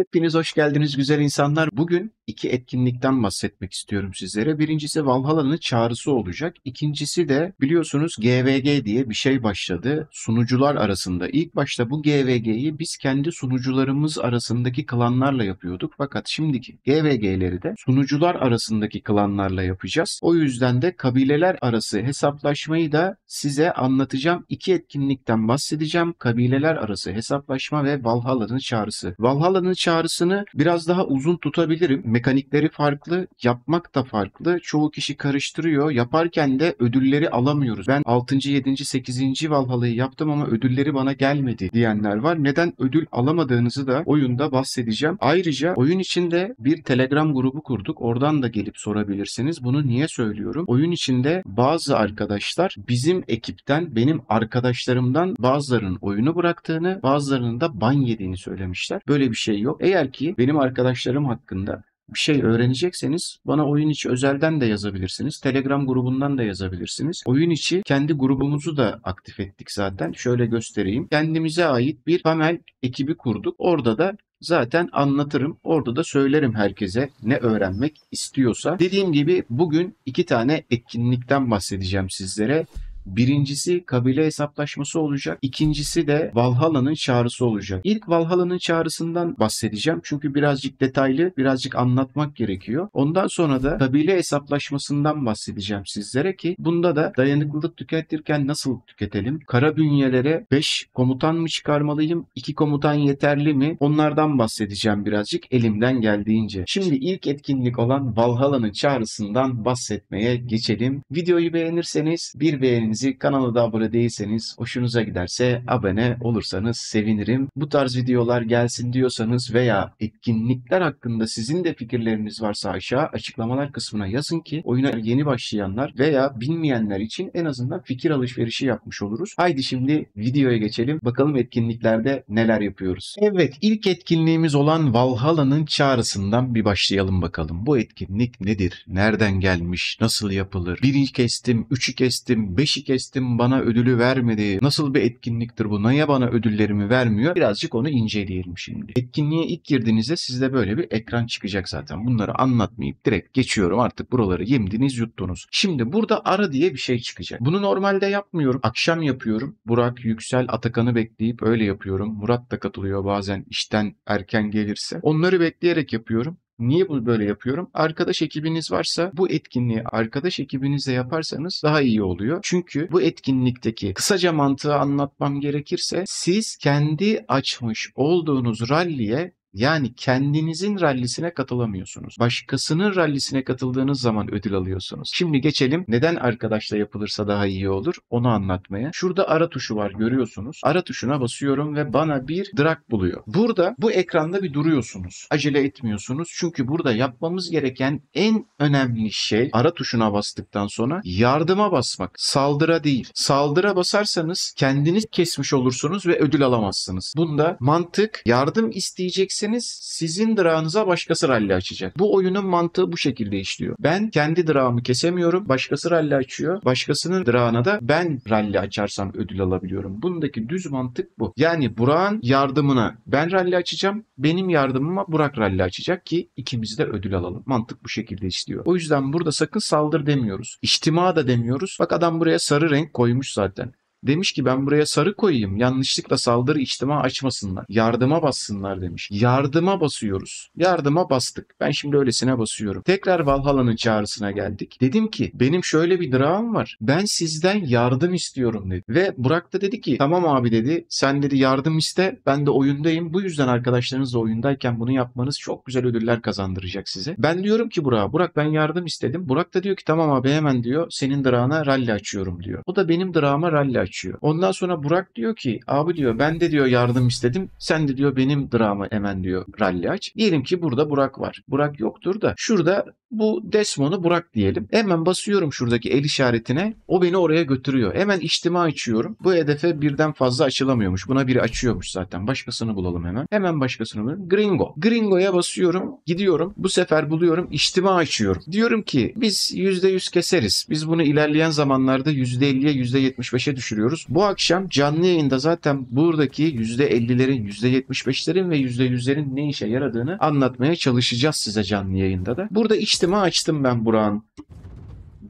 Hepiniz hoş geldiniz güzel insanlar. Bugün iki etkinlikten bahsetmek istiyorum sizlere. Birincisi Valhalla'nın çağrısı olacak. İkincisi de biliyorsunuz GVG diye bir şey başladı sunucular arasında. İlk başta bu GVG'yi biz kendi sunucularımız arasındaki klanlarla yapıyorduk. Fakat şimdiki GVG'leri de sunucular arasındaki klanlarla yapacağız. O yüzden de kabileler arası hesaplaşmayı da size anlatacağım. İki etkinlikten bahsedeceğim. Kabileler arası hesaplaşma ve Valhalla'nın çağrısı. Valhalla'nın çağrısını biraz daha uzun tutabilirim. Mekanikleri farklı, yapmak da farklı. Çoğu kişi karıştırıyor. Yaparken de ödülleri alamıyoruz. Ben 6. 7. 8. Valhalla'yı yaptım ama ödülleri bana gelmedi diyenler var. Neden ödül alamadığınızı da oyunda bahsedeceğim. Ayrıca oyun içinde bir Telegram grubu kurduk. Oradan da gelip sorabilirsiniz. Bunu niye söylüyorum? Oyun içinde bazı arkadaşlar bizim ekipten, benim arkadaşlarımdan bazılarının oyunu bıraktığını, bazılarının da ban yediğini söylemişler. Böyle bir şey yok. Eğer ki benim arkadaşlarım hakkında bir şey öğrenecekseniz bana oyun içi özelden de yazabilirsiniz. Telegram grubundan da yazabilirsiniz. Oyun içi kendi grubumuzu da aktif ettik zaten. Şöyle göstereyim. Kendimize ait bir panel ekibi kurduk. Orada da zaten anlatırım. Orada da söylerim herkese ne öğrenmek istiyorsa. Dediğim gibi bugün iki tane etkinlikten bahsedeceğim sizlere. Birincisi kabile hesaplaşması olacak. İkincisi de Valhalla'nın çağrısı olacak. İlk Valhalla'nın çağrısından bahsedeceğim. Çünkü birazcık detaylı, birazcık anlatmak gerekiyor. Ondan sonra da kabile hesaplaşmasından bahsedeceğim sizlere ki bunda da dayanıklılık tüketirken nasıl tüketelim? Kara bünyelere 5 komutan mı çıkarmalıyım? 2 komutan yeterli mi? Onlardan bahsedeceğim birazcık elimden geldiğince. Şimdi ilk etkinlik olan Valhalla'nın çağrısından bahsetmeye geçelim. Videoyu beğenirseniz bir beğeni, kanala da abone değilseniz, hoşunuza giderse abone olursanız sevinirim. Bu tarz videolar gelsin diyorsanız veya etkinlikler hakkında sizin de fikirleriniz varsa aşağı açıklamalar kısmına yazın ki oyuna yeni başlayanlar veya bilmeyenler için en azından fikir alışverişi yapmış oluruz. Haydi şimdi videoya geçelim. Bakalım etkinliklerde neler yapıyoruz. Evet, ilk etkinliğimiz olan Valhalla'nın çağrısından bir başlayalım bakalım. Bu etkinlik nedir? Nereden gelmiş? Nasıl yapılır? 1'i kestim, 3'ü kestim, 5'i kestim, bana ödülü vermedi. Nasıl bir etkinliktir bu? Niye bana ödüllerimi vermiyor? Birazcık onu inceleyelim şimdi. Etkinliğe ilk girdiğinizde sizde böyle bir ekran çıkacak zaten. Bunları anlatmayıp direkt geçiyorum. Artık buraları yemdiniz yuttunuz. Şimdi burada ara diye bir şey çıkacak. Bunu normalde yapmıyorum. Akşam yapıyorum. Burak, Yüksel, Atakan'ı bekleyip öyle yapıyorum. Murat da katılıyor bazen işten erken gelirse. Onları bekleyerek yapıyorum. Niye bunu böyle yapıyorum? Arkadaş ekibiniz varsa bu etkinliği arkadaş ekibinizle yaparsanız daha iyi oluyor. Çünkü bu etkinlikteki kısaca mantığı anlatmam gerekirse siz kendi açmış olduğunuz ralliye yani kendinizin rallisine katılamıyorsunuz. Başkasının rallisine katıldığınız zaman ödül alıyorsunuz. Şimdi geçelim neden arkadaşla yapılırsa daha iyi olur onu anlatmaya. Şurada ara tuşu var görüyorsunuz. Ara tuşuna basıyorum ve bana bir drag buluyor. Burada bu ekranda bir duruyorsunuz. Acele etmiyorsunuz. Çünkü burada yapmamız gereken en önemli şey ara tuşuna bastıktan sonra yardıma basmak. Saldıra değil. Saldıra basarsanız kendiniz kesmiş olursunuz ve ödül alamazsınız. Bunda mantık yardım isteyeceksiniz. Sizin drağınıza başkası ralli açacak. Bu oyunun mantığı bu şekilde işliyor. Ben kendi drağımı kesemiyorum. Başkası ralli açıyor. Başkasının drağına da ben ralli açarsam ödül alabiliyorum. Bundaki düz mantık bu. Yani Burak'ın yardımına ben ralli açacağım. Benim yardımıma Burak ralli açacak ki ikimiz de ödül alalım. Mantık bu şekilde işliyor. O yüzden burada sakın saldır demiyoruz. İçtima da demiyoruz. Bak adam buraya sarı renk koymuş zaten. Demiş ki ben buraya sarı koyayım. Yanlışlıkla saldırı içtima açmasınlar. Yardıma bassınlar demiş. Yardıma basıyoruz. Yardıma bastık. Ben şimdi öylesine basıyorum. Tekrar Valhalla'nın çağrısına geldik. Dedim ki benim şöyle bir drağım var. Ben sizden yardım istiyorum dedi. Ve Burak da dedi ki tamam abi dedi. Sen dedi yardım iste. Ben de oyundayım. Bu yüzden arkadaşlarınızla oyundayken bunu yapmanız çok güzel ödüller kazandıracak size. Ben diyorum ki Burak ben yardım istedim. Burak da diyor ki tamam abi hemen diyor. Senin drağına ralli açıyorum diyor. O da benim drağıma ralli açıyor. Ondan sonra Burak diyor ki abi diyor ben de diyor yardım istedim. Sen de diyor benim drama hemen diyor ralli aç. Diyelim ki burada Burak var. Burak yoktur da şurada bu Desmon'u Burak diyelim. Hemen basıyorum şuradaki el işaretine. O beni oraya götürüyor. Hemen içtima açıyorum. Bu hedefe birden fazla açılamıyormuş. Buna biri açıyormuş zaten. Başkasını bulalım hemen. Hemen başkasını bulalım. Gringo. Gringo'ya basıyorum. Gidiyorum. Bu sefer buluyorum. İçtima açıyorum. Diyorum ki biz %100 keseriz. Biz bunu ilerleyen zamanlarda %50'ye %75'e düşürüyoruz. geçiriyoruz. Bu akşam canlı yayında zaten buradaki %50'lerin, %75'lerin ve %100'lerin ne işe yaradığını anlatmaya çalışacağız size canlı yayında da. Burada içtimi açtım ben Burak'ın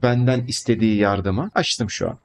benden istediği yardıma. Açtım şu an.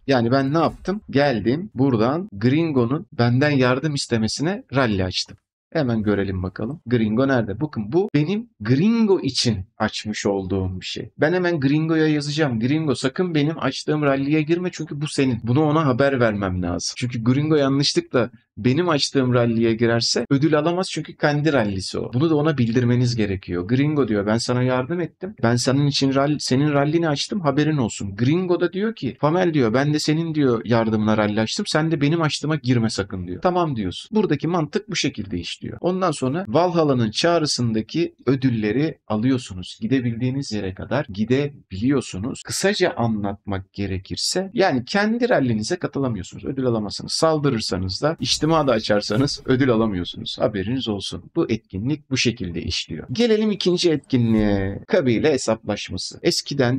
Yani ben ne yaptım? Geldim buradan Gringo'nun benden yardım istemesine rally açtım. Hemen görelim bakalım. Gringo nerede? Bakın bu benim Gringo için açmış olduğum bir şey. Ben hemen Gringo'ya yazacağım. Gringo sakın benim açtığım rally'ye girme çünkü bu senin. Bunu ona haber vermem lazım. Çünkü Gringo yanlışlıkla benim açtığım rally'ye girerse ödül alamaz çünkü kendi rallisi o. Bunu da ona bildirmeniz gerekiyor. Gringo diyor ben sana yardım ettim. Ben senin için senin rallini açtım haberin olsun. Gringo da diyor ki Famel diyor ben de senin diyor yardımına rally açtım. Sen de benim açtığıma girme sakın diyor. Tamam diyorsun. Buradaki mantık bu şekilde işliyor. Ondan sonra Valhalla'nın çağrısındaki ödülleri alıyorsunuz. Gidebildiğiniz yere kadar gidebiliyorsunuz. Kısaca anlatmak gerekirse yani kendi rallinize katılamıyorsunuz. Ödül alamazsınız. Saldırırsanız da içtima da açarsanız ödül alamıyorsunuz. Haberiniz olsun. Bu etkinlik bu şekilde işliyor. Gelelim ikinci etkinliğe. Kabile hesaplaşması.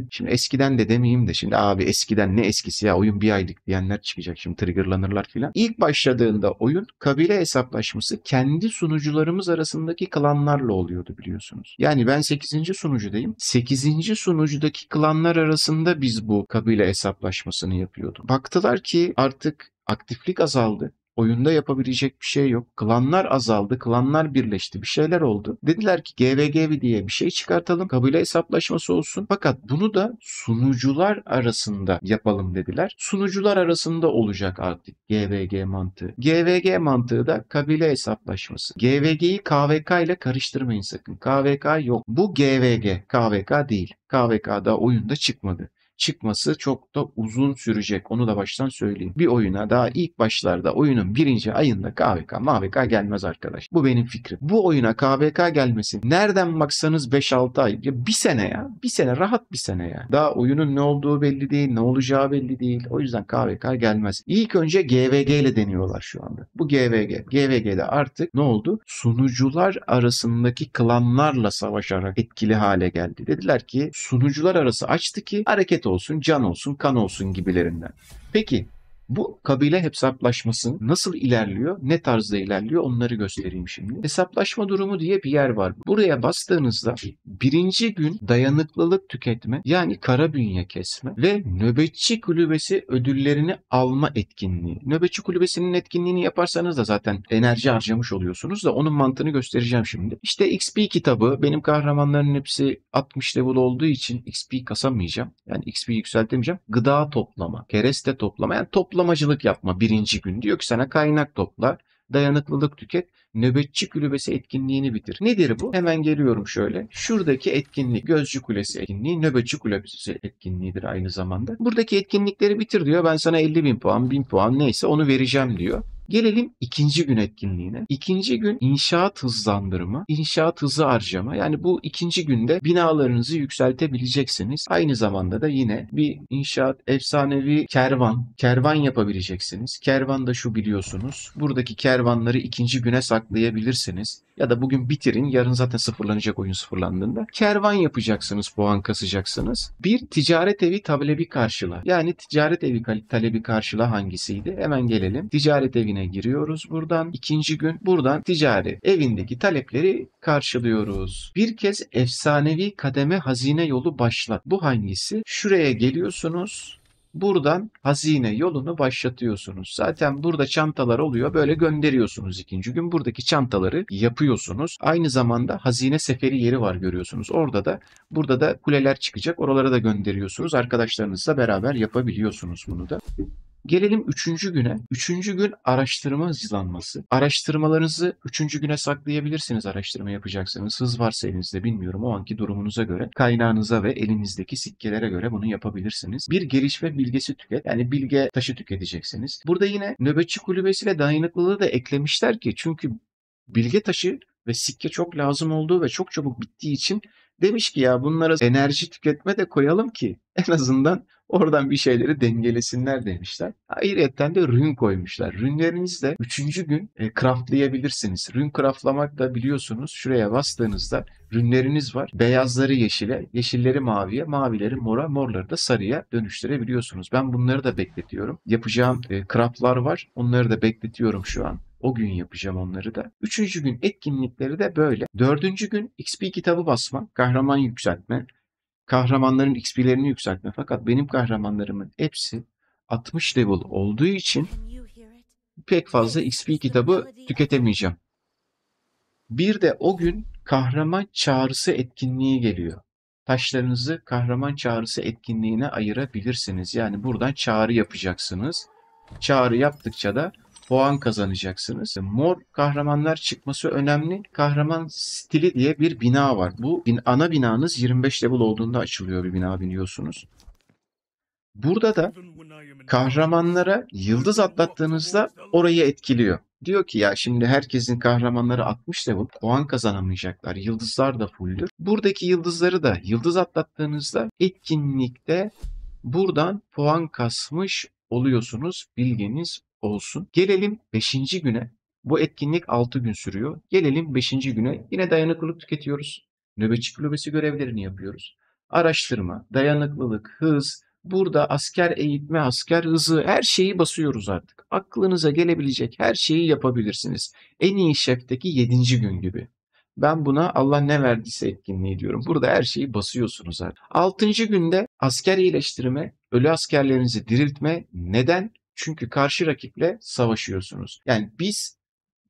Şimdi eskiden de demeyeyim de şimdi abi eskiden ne eskisi ya oyun bir aylık diyenler çıkacak. Şimdi triggerlanırlar filan. İlk başladığında oyun kabile hesaplaşması kendi sunucularımız arasındaki klanlarla oluyordu biliyorsunuz. Yani ben 8. sunucudayım. 8. sunucudaki klanlar arasında biz bu kabile hesaplaşmasını yapıyorduk. Baktılar ki artık aktiflik azaldı. Oyunda yapabilecek bir şey yok. Klanlar azaldı, klanlar birleşti, bir şeyler oldu. Dediler ki GVG diye bir şey çıkartalım, kabile hesaplaşması olsun. Fakat bunu da sunucular arasında yapalım dediler. Sunucular arasında olacak artık GVG mantığı. GVG mantığı da kabile hesaplaşması. GVG'yi KVK ile karıştırmayın sakın. KVK yok. Bu GVG, KVK değil. KVK da oyunda çıkmadı. Çıkması çok da uzun sürecek. Onu da baştan söyleyeyim. Bir oyuna daha ilk başlarda oyunun birinci ayında KVK, MVK gelmez arkadaş. Bu benim fikrim. Bu oyuna KVK gelmesi nereden baksanız 5-6 ay. Ya bir sene ya. Bir sene rahat bir sene ya. Daha oyunun ne olduğu belli değil. Ne olacağı belli değil. O yüzden KVK gelmez. İlk önce GVG ile deniyorlar şu anda. Bu GVG. GVG'de artık ne oldu? Sunucular arasındaki klanlarla savaşarak etkili hale geldi. Dediler ki sunucular arası açtı ki hareket olsun, can olsun, kan olsun gibilerinden. Peki bu kabile hesaplaşması nasıl ilerliyor, ne tarzda ilerliyor onları göstereyim şimdi. Hesaplaşma durumu diye bir yer var. Buraya bastığınızda birinci gün dayanıklılık tüketme yani kara bünye kesme ve nöbetçi kulübesi ödüllerini alma etkinliği. Nöbetçi kulübesinin etkinliğini yaparsanız da zaten enerji harcamış oluyorsunuz da onun mantığını göstereceğim şimdi. İşte XP kitabı benim kahramanların hepsi 60 level olduğu için XP kasamayacağım. Yani XP yükseltemeyeceğim. Gıda toplama, kereste toplama yani toplamacılık yapma birinci gün. Diyor ki sana kaynak topla, dayanıklılık tüket, nöbetçi kulübesi etkinliğini bitir. Nedir bu? Hemen geliyorum şöyle. Şuradaki etkinlik, gözcü kulesi etkinliği, nöbetçi kulübesi etkinliğidir aynı zamanda. Buradaki etkinlikleri bitir diyor. Ben sana 50.000 puan, 1000 puan neyse onu vereceğim diyor. Gelelim ikinci gün etkinliğine. İkinci gün inşaat hızlandırma, inşaat hızı harcama. Yani bu ikinci günde binalarınızı yükseltebileceksiniz. Aynı zamanda da yine bir inşaat efsanevi kervan yapabileceksiniz. Kervan da şu biliyorsunuz. Buradaki kervanları ikinci güne saklayabilirsiniz. Ya da bugün bitirin. Yarın zaten sıfırlanacak oyun sıfırlandığında. Kervan yapacaksınız, puan kasacaksınız. Bir ticaret evi talebi karşıla. Yani ticaret evi talebi karşıla hangisiydi? Hemen gelelim. Ticaret evine giriyoruz buradan. İkinci gün buradan ticari evindeki talepleri karşılıyoruz. Bir kez efsanevi kademe hazine yolu başlat. Bu hangisi? Şuraya geliyorsunuz. Buradan hazine yolunu başlatıyorsunuz. Zaten burada çantalar oluyor. Böyle gönderiyorsunuz ikinci gün. Buradaki çantaları yapıyorsunuz. Aynı zamanda hazine seferi yeri var görüyorsunuz. Burada da kuleler çıkacak. Oralara da gönderiyorsunuz. Arkadaşlarınızla beraber yapabiliyorsunuz bunu da. Gelelim 3. güne. 3. gün araştırma hızlanması. Araştırmalarınızı 3. güne saklayabilirsiniz araştırma yapacaksanız. Hız varsa elinizde bilmiyorum o anki durumunuza göre. Kaynağınıza ve elinizdeki sikkelere göre bunu yapabilirsiniz. Bir gelişme bilgesi tüket. Yani bilge taşı tüketeceksiniz. Burada yine nöbetçi kulübesiyle dayanıklılığı da eklemişler ki çünkü bilge taşı ve sikke çok lazım olduğu ve çok çabuk bittiği için Demiş ki ya bunlara enerji tüketme de koyalım ki en azından oradan bir şeyleri dengelesinler demişler. Ayrıyeten de rün koymuşlar. Rünlerinizi de 3. gün craftlayabilirsiniz. Rün craftlamak da biliyorsunuz şuraya bastığınızda rünleriniz var. Beyazları yeşile, yeşilleri maviye, mavileri mora, morları da sarıya dönüştürebiliyorsunuz. Ben bunları da bekletiyorum. Yapacağım craftlar var. Onları da bekletiyorum şu an. O gün yapacağım onları da. 3. gün etkinlikleri de böyle. 4. gün XP kitabı basma, kahraman yükseltme, kahramanların XP'lerini yükseltme. Fakat benim kahramanlarımın hepsi 60 level olduğu için pek fazla XP kitabı tüketemeyeceğim. Bir de o gün kahraman çağrısı etkinliği geliyor. Taşlarınızı kahraman çağrısı etkinliğine ayırabilirsiniz. Yani buradan çağrı yapacaksınız. Çağrı yaptıkça da puan kazanacaksınız. Mor kahramanlar çıkması önemli. Kahraman stili diye bir bina var. Bu ana binanız 25 level olduğunda açılıyor bir bina biliyorsunuz. Burada da kahramanlara yıldız atlattığınızda orayı etkiliyor. Diyor ki ya şimdi herkesin kahramanları 60 level puan kazanamayacaklar. Yıldızlar da fulldür. Buradaki yıldızları da yıldız atlattığınızda etkinlikte buradan puan kasmış oluyorsunuz. Bilginiz olsun. Gelelim 5. güne. Bu etkinlik 6 gün sürüyor. Gelelim 5. güne. Yine dayanıklılık tüketiyoruz. Nöbetçi kulübesi görevlerini yapıyoruz. Araştırma, dayanıklılık, hız, burada asker eğitme, asker hızı her şeyi basıyoruz artık. Aklınıza gelebilecek her şeyi yapabilirsiniz. En iyi şefteki 7. gün gibi. Ben buna Allah ne verdiyse etkinliği diyorum. Burada her şeyi basıyorsunuz artık. 6. günde asker iyileştirme, ölü askerlerinizi diriltme. Neden? Çünkü karşı rakiple savaşıyorsunuz. Yani biz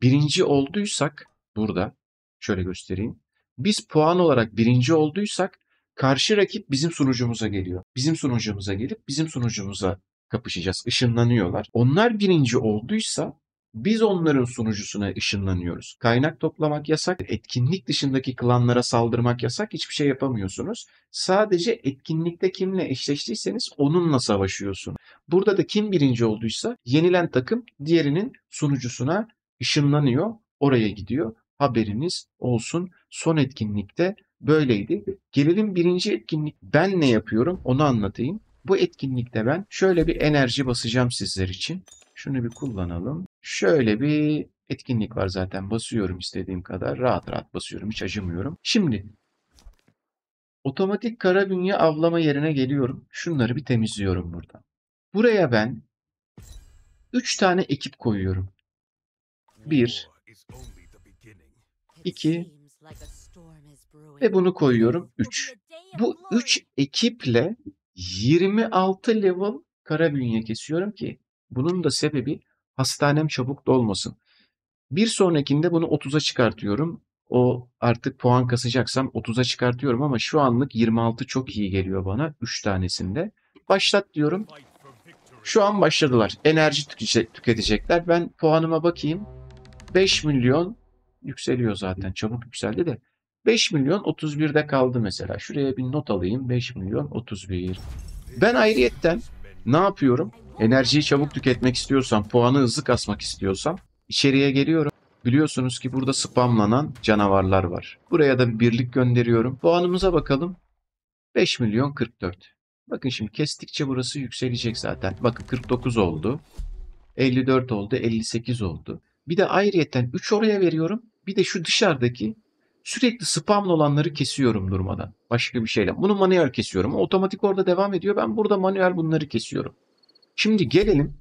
birinci olduysak burada şöyle göstereyim. Biz puan olarak birinci olduysak karşı rakip bizim sunucumuza geliyor. Bizim sunucumuza gelip bizim sunucumuza kapışacağız. Işınlanıyorlar. Onlar birinci olduysa biz onların sunucusuna ışınlanıyoruz. Kaynak toplamak yasak. Etkinlik dışındaki klanlara saldırmak yasak. Hiçbir şey yapamıyorsunuz. Sadece etkinlikte kimle eşleştiyseniz onunla savaşıyorsunuz. Burada da kim birinci olduysa yenilen takım diğerinin sunucusuna ışınlanıyor. Oraya gidiyor. Haberiniz olsun. Son etkinlikte böyleydi. Gelelim 1. etkinlik. Ben ne yapıyorum onu anlatayım. Bu etkinlikte ben şöyle bir enerji basacağım sizler için. Şunu bir kullanalım. Şöyle bir etkinlik var zaten. Basıyorum istediğim kadar. Rahat rahat basıyorum. Hiç acımıyorum. Şimdi otomatik kara bünye avlama yerine geliyorum. Şunları bir temizliyorum buradan. Buraya ben 3 tane ekip koyuyorum. 1, 2 ve bunu koyuyorum 3. Bu 3 ekiple 26 level kara bünye kesiyorum ki bunun da sebebi hastanem çabuk dolmasın. Bir sonrakinde bunu 30'a çıkartıyorum. O artık puan kasacaksam 30'a çıkartıyorum ama şu anlık 26 çok iyi geliyor bana 3 tanesinde. Başlat diyorum. Şu an başladılar. Enerji tüketecekler. Ben puanıma bakayım. 5 milyon yükseliyor zaten. Çabuk yükseldi de. 5 milyon 31'de kaldı mesela. Şuraya bir not alayım. 5 milyon 31. Ben ayrıyetten ne yapıyorum? Enerjiyi çabuk tüketmek istiyorsam, puanı hızlı kasmak istiyorsam içeriye geliyorum. Biliyorsunuz ki burada spamlanan canavarlar var. Buraya da bir birlik gönderiyorum. Puanımıza bakalım. 5 milyon 44. Bakın şimdi kestikçe burası yükselecek zaten. Bakın 49 oldu. 54 oldu. 58 oldu. Bir de ayrıyeten 3 oraya veriyorum. Bir de şu dışarıdaki sürekli spamlı olanları kesiyorum durmadan. Başka bir şeyle. Bunu manuel kesiyorum. Otomatik orada devam ediyor. Ben burada manuel bunları kesiyorum. Şimdi gelelim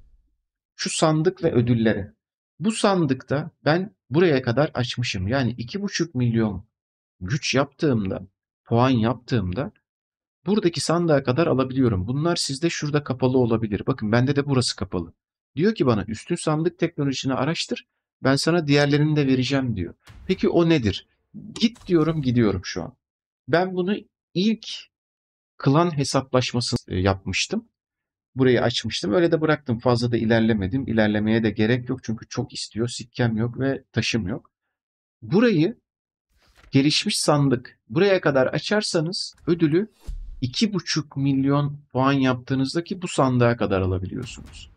şu sandık ve ödüllere. Bu sandıkta ben buraya kadar açmışım. Yani 2,5 milyon güç yaptığımda, puan yaptığımda buradaki sandığa kadar alabiliyorum. Bunlar sizde şurada kapalı olabilir. Bakın bende de burası kapalı. Diyor ki bana üstün sandık teknolojisini araştır. Ben sana diğerlerini de vereceğim diyor. Peki o nedir? Git diyorum gidiyorum şu an. Ben bunu ilk klan hesaplaşması yapmıştım. Burayı açmıştım. Öyle de bıraktım. Fazla da ilerlemedim. İlerlemeye de gerek yok. Çünkü çok istiyor. Sikkem yok ve taşım yok. Burayı gelişmiş sandık. Buraya kadar açarsanız ödülü 2,5 milyon puan yaptığınızdaki bu sandığa kadar alabiliyorsunuz.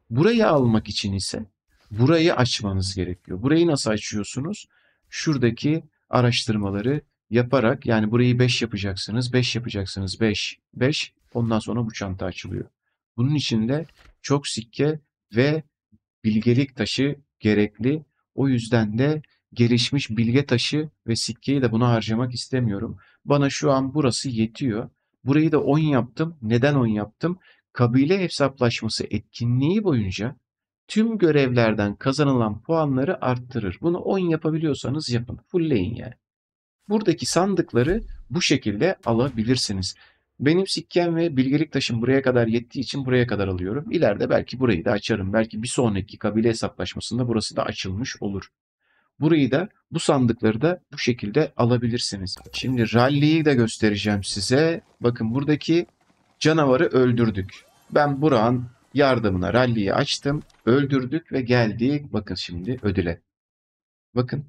Burayı almak için ise burayı açmanız gerekiyor. Burayı nasıl açıyorsunuz? Şuradaki araştırmaları yaparak, yani burayı 5 yapacaksınız, 5 yapacaksınız, 5, 5. Ondan sonra bu çanta açılıyor. Bunun içinde çok sikke ve bilgelik taşı gerekli. O yüzden de gelişmiş bilge taşı ve sikkeyi de buna harcamak istemiyorum. Bana şu an burası yetiyor. Burayı da 10 yaptım. Neden 10 yaptım? Kabile hesaplaşması etkinliği boyunca tüm görevlerden kazanılan puanları arttırır. Bunu 10 yapabiliyorsanız yapın. Fullleyin yani. Buradaki sandıkları bu şekilde alabilirsiniz. Benim sikkem ve bilgelik taşım buraya kadar yettiği için buraya kadar alıyorum. İleride belki burayı da açarım. Belki bir sonraki kabile hesaplaşmasında burası da açılmış olur. Burayı da, bu sandıkları da bu şekilde alabilirsiniz. Şimdi rally'yi de göstereceğim size. Bakın buradaki canavarı öldürdük. Ben Burak'ın yardımına rally'yi açtım. Öldürdük ve geldik. Bakın şimdi ödüle. Bakın.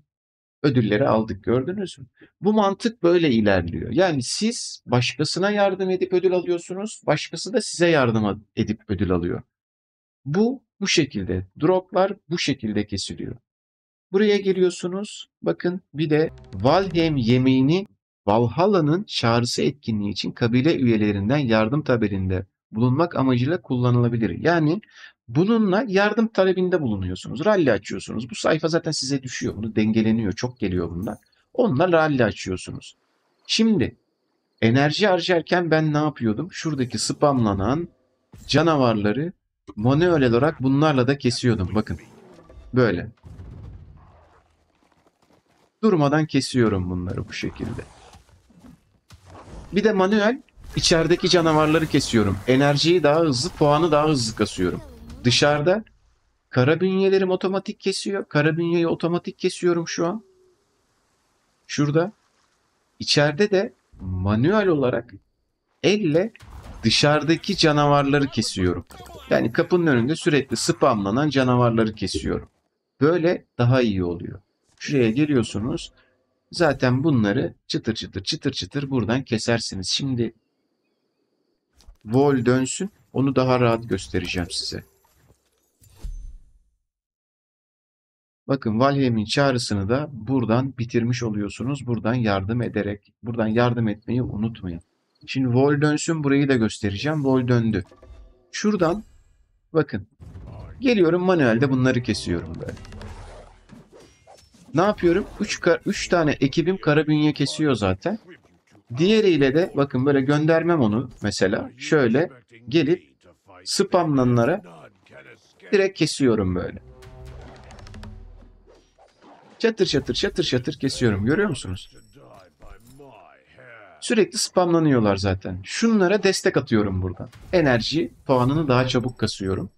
Ödülleri aldık, gördünüz mü? Bu mantık böyle ilerliyor. Yani siz başkasına yardım edip ödül alıyorsunuz, başkası da size yardım edip ödül alıyor. Bu şekilde. Droplar bu şekilde kesiliyor. Buraya geliyorsunuz. Bakın bir de Valheim yemeğini Valhalla'nın çağrısı etkinliği için kabile üyelerinden yardım talebinde bulunmak amacıyla kullanılabilir. Yani bununla yardım talebinde bulunuyorsunuz. Rally açıyorsunuz. Bu sayfa zaten size düşüyor. Bunu dengeleniyor. Çok geliyor bunlar. Onunla rally açıyorsunuz. Şimdi enerji harcarken ben ne yapıyordum? Şuradaki spamlanan canavarları manuel olarak bunlarla da kesiyordum. Bakın böyle. Durmadan kesiyorum bunları bu şekilde. Bir de manuel içerideki canavarları kesiyorum. Enerjiyi daha hızlı, puanı daha hızlı kasıyorum. Dışarıda kara bünyelerim otomatik kesiyor. Kara bünyeyi otomatik kesiyorum şu an. Şurada. İçeride de manuel olarak elle dışarıdaki canavarları kesiyorum. Yani kapının önünde sürekli spamlanan canavarları kesiyorum. Böyle daha iyi oluyor. Şuraya geliyorsunuz. Zaten bunları çıtır çıtır çıtır çıtır buradan kesersiniz. Şimdi vol dönsün. Onu daha rahat göstereceğim size. Bakın Valheim'in çağrısını da buradan bitirmiş oluyorsunuz. Buradan yardım ederek. Buradan yardım etmeyi unutmayın. Şimdi vol dönsün, burayı da göstereceğim. Vol döndü. Şuradan bakın. Geliyorum manuelde bunları kesiyorum böyle. Ne yapıyorum? 3 tane ekibim kara bünye kesiyor zaten. Diğeriyle de bakın böyle göndermem onu mesela. Şöyle gelip spamlananlara direkt kesiyorum böyle. Çatır çatır çatır çatır kesiyorum. Görüyor musunuz? Sürekli spamlanıyorlar zaten. Şunlara destek atıyorum buradan. Enerji puanını daha çabuk kasıyorum.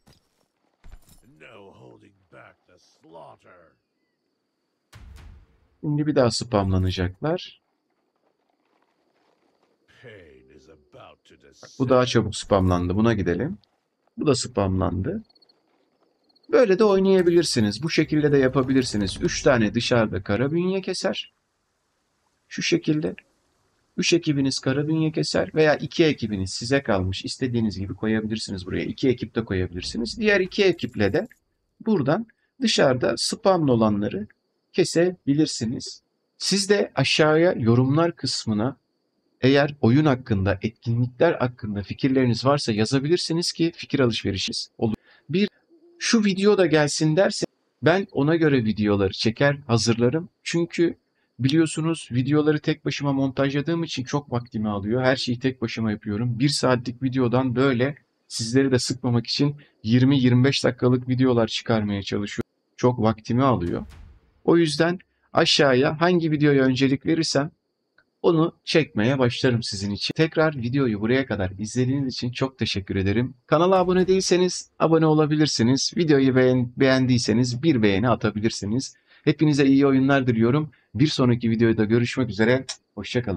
Şimdi bir daha spamlanacaklar. Bu daha çabuk spamlandı. Buna gidelim. Bu da spamlandı. Böyle de oynayabilirsiniz. Bu şekilde de yapabilirsiniz. 3 tane dışarıda kara bünye keser. Şu şekilde. 3 ekibiniz kara bünye keser veya 2 ekibiniz size kalmış. İstediğiniz gibi koyabilirsiniz buraya. 2 ekip de koyabilirsiniz. Diğer 2 ekiple de buradan dışarıda spamlı olanları kesebilirsiniz. Siz de aşağıya yorumlar kısmına eğer oyun hakkında, etkinlikler hakkında fikirleriniz varsa yazabilirsiniz ki fikir alışverişimiz olur. Bir, şu video da gelsin derse ben ona göre videoları çeker, hazırlarım. Çünkü biliyorsunuz videoları tek başıma montajladığım için çok vaktimi alıyor. Her şeyi tek başıma yapıyorum. 1 saatlik videodan böyle sizleri de sıkmamak için 20-25 dakikalık videolar çıkarmaya çalışıyorum. Çok vaktimi alıyor. O yüzden aşağıya hangi videoya öncelik verirsem onu çekmeye başlarım sizin için. Tekrar videoyu buraya kadar izlediğiniz için çok teşekkür ederim. Kanala abone değilseniz abone olabilirsiniz. Videoyu beğendiyseniz bir beğeni atabilirsiniz. Hepinize iyi oyunlar diliyorum. Bir sonraki videoda görüşmek üzere. Hoşça kalın.